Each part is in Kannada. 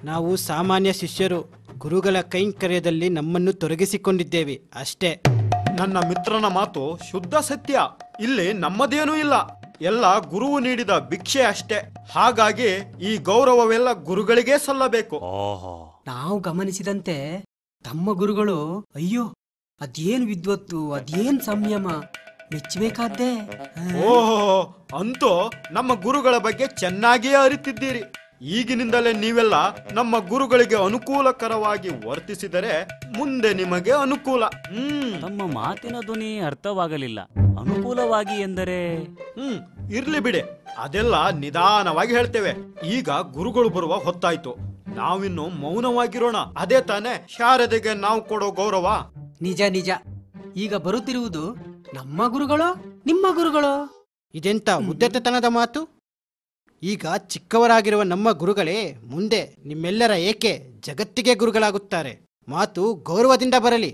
ನಾವು ಸಾಮಾನ್ಯ ಶಿಷ್ಯರು ಗುರುಗಳ ಕೈಂಕರ್ಯದಲ್ಲಿ ನಮ್ಮನ್ನು ತೊಡಗಿಸಿಕೊಂಡಿದ್ದೇವೆ ಅಷ್ಟೇ. ನನ್ನ ಮಿತ್ರನ ಮಾತು ಶುದ್ಧ ಸತ್ಯ. ಇಲ್ಲಿ ನಮ್ಮದೇನೂ ಇಲ್ಲ, ಎಲ್ಲ ಗುರುವು ನೀಡಿದ ಭಿಕ್ಷೆ ಅಷ್ಟೇ. ಹಾಗಾಗಿ ಈ ಗೌರವವೆಲ್ಲ ಗುರುಗಳಿಗೇ ಸಲ್ಲಬೇಕು. ನಾವು ಗಮನಿಸಿದಂತೆ ತಮ್ಮ ಗುರುಗಳು ಅಯ್ಯೋ ಅದೇನ್ ವಿದ್ವತ್ತು, ಅದೇನ್ ಸಂಯಮ, ಮೆಚ್ಚಬೇಕಾದ್ದೇ. ಓಹೋ, ಅಂತೂ ನಮ್ಮ ಗುರುಗಳ ಬಗ್ಗೆ ಚೆನ್ನಾಗಿಯೇ ಅರಿತಿದ್ದೀರಿ. ಈಗಿನಿಂದಲೇ ನೀವೆಲ್ಲ ನಮ್ಮ ಗುರುಗಳಿಗೆ ಅನುಕೂಲಕರವಾಗಿ ವರ್ತಿಸಿದರೆ ಮುಂದೆ ನಿಮಗೆ ಅನುಕೂಲ. ತಮ್ಮ ಮಾತಿನ ಧ್ವನಿ ಅರ್ಥವಾಗಲಿಲ್ಲ. ಅನುಕೂಲವಾಗಿ ಎಂದರೆ ಇರ್ಲಿ ಬಿಡಿ, ಅದೆಲ್ಲ ನಿಧಾನವಾಗಿ ಹೇಳ್ತೇವೆ. ಈಗ ಗುರುಗಳು ಬರುವ ಹೊತ್ತಾಯ್ತು, ನಾವಿನ್ನು ಮೌನವಾಗಿರೋಣ. ಅದೇ ತಾನೇ ಶಾರದೆಗೆ ನಾವು ಕೊಡೋ ಗೌರವ. ನಿಜ ನಿಜ. ಈಗ ಬರುತ್ತಿರುವುದು ನಮ್ಮ ಗುರುಗಳು, ನಿಮ್ಮ ಗುರುಗಳು. ಇದೆಂತ ಉದ್ದಟತನದ ಮಾತು? ಈಗ ಚಿಕ್ಕವರಾಗಿರುವ ನಮ್ಮ ಗುರುಗಳೇ ಮುಂದೆ ನಿಮ್ಮೆಲ್ಲರ ಏಕೆ ಜಗತ್ತಿಗೆ ಗುರುಗಳಾಗುತ್ತಾರೆ. ಮಾತು ಗೌರವದಿಂದ ಬರಲಿ.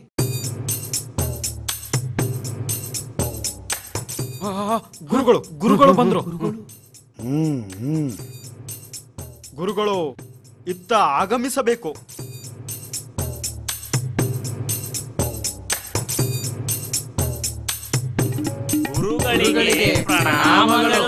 ಗುರುಗಳು ಬಂದ್ರು. ಗುರುಗಳು ಇತ್ತ ಆಗಮಿಸಬೇಕು. ಗುರುಗಳಿಗೆ ಪ್ರಣಾಮಗಳು.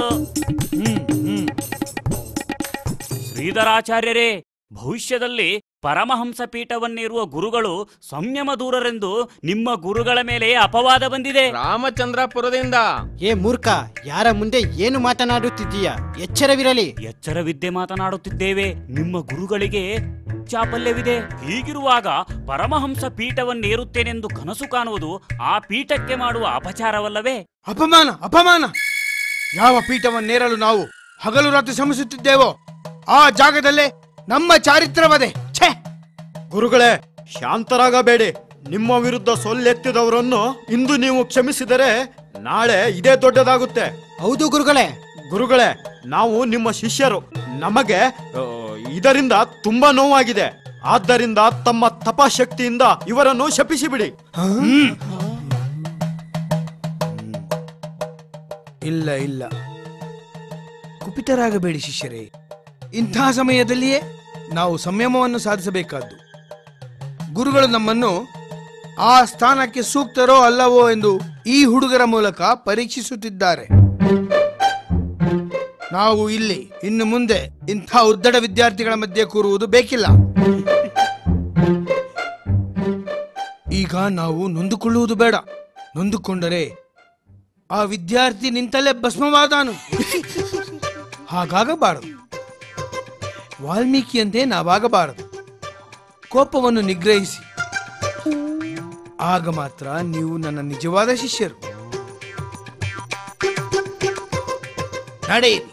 ಶ್ರೀಧರಾಚಾರ್ಯರೇ, ಭವಿಷ್ಯದಲ್ಲಿ ಪರಮಹಂಸ ಪೀಠವನ್ನೇರುವ ಗುರುಗಳು ಸಂಯಮ ದೂರರೆಂದು ನಿಮ್ಮ ಗುರುಗಳ ಮೇಲೆ ಅಪವಾದ ಬಂದಿದೆ. ರಾಮಚಂದ್ರಪುರದಿಂದ. ಏ ಮೂರ್ಖ, ಯಾರ ಮುಂದೆ ಏನು ಮಾತನಾಡುತ್ತಿದ್ದೀಯ? ಎಚ್ಚರವಿರಲಿ. ಎಚ್ಚರವಿದ್ದೆ ಮಾತನಾಡುತ್ತಿದ್ದೇವೆ. ನಿಮ್ಮ ಗುರುಗಳಿಗೆ ಚಾಪಲ್ಯವಿದೆ. ಹೀಗಿರುವಾಗ ಪರಮಹಂಸ ಪೀಠವನ್ನೇರುತ್ತೇನೆಂದು ಕನಸು ಕಾಣುವುದು ಆ ಪೀಠಕ್ಕೆ ಮಾಡುವ ಅಪಚಾರವಲ್ಲವೇ? ಅಪಮಾನ, ಅಪಮಾನ! ಯಾವ ಪೀಠವನ್ನೇರಲು ನಾವು ಹಗಲು ರಾತ್ರಿ ಶ್ರಮಿಸುತ್ತಿದ್ದೇವೋ ಆ ಜಾಗದಲ್ಲೇ ನಮ್ಮ ಚಾರಿತ್ರವದೆ. ಛೇ! ಗುರುಗಳೇ, ಶಾಂತರಾಗಬೇಡಿ. ನಿಮ್ಮ ವಿರುದ್ಧ ಸೊಲ್ಲೆತ್ತಿದವರನ್ನು ಇಂದು ನೀವು ಕ್ಷಮಿಸಿದರೆ ನಾಳೆ ಇದೇ ದೊಡ್ಡದಾಗುತ್ತೆ. ಹೌದು ಗುರುಗಳೇ. ಗುರುಗಳೇ, ನಾವು ನಿಮ್ಮ ಶಿಷ್ಯರು. ನಮಗೆ ಇದರಿಂದ ತುಂಬಾ ನೋವಾಗಿದೆ. ಆದ್ದರಿಂದ ತಮ್ಮ ತಪಶಕ್ತಿಯಿಂದ ಇವರನ್ನು ಶಪಿಸಿಬಿಡಿ. ಇಲ್ಲ ಇಲ್ಲ, ಕುಪಿತರಾಗಬೇಡಿ ಶಿಷ್ಯರೇ. ಇಂತಹ ಸಮಯದಲ್ಲಿಯೇ ನಾವು ಸಂಯಮವನ್ನು ಸಾಧಿಸಬೇಕಾದ್ದು. ಗುರುಗಳು ನಮ್ಮನ್ನು ಆ ಸ್ಥಾನಕ್ಕೆ ಸೂಕ್ತರೋ ಅಲ್ಲವೋ ಎಂದು ಈ ಹುಡುಗರ ಮೂಲಕ ಪರೀಕ್ಷಿಸುತ್ತಿದ್ದಾರೆ. ನಾವು ಇಲ್ಲಿ ಇನ್ನು ಮುಂದೆ ಇಂಥ ಉದ್ದಡ ವಿದ್ಯಾರ್ಥಿಗಳ ಮಧ್ಯೆ ಕೂರುವುದು ಬೇಕಿಲ್ಲ. ಈಗ ನಾವು ನೊಂದುಕೊಳ್ಳುವುದು ಬೇಡ. ನೊಂದುಕೊಂಡರೆ ಆ ವಿದ್ಯಾರ್ಥಿ ನಿಂತಲ್ಲೇ ಭಸ್ಮವಾದಾನು. ಹಾಗಾಗಬಾರದು. ವಾಲ್ಮೀಕಿಯಂತೆ ನಾವಾಗಬಾರದು. ಕೋಪವನ್ನು ನಿಗ್ರಹಿಸಿ, ಆಗ ಮಾತ್ರ ನೀವು ನನ್ನ ನಿಜವಾದ ಶಿಷ್ಯರು. ನಡೆಯಿರಿ.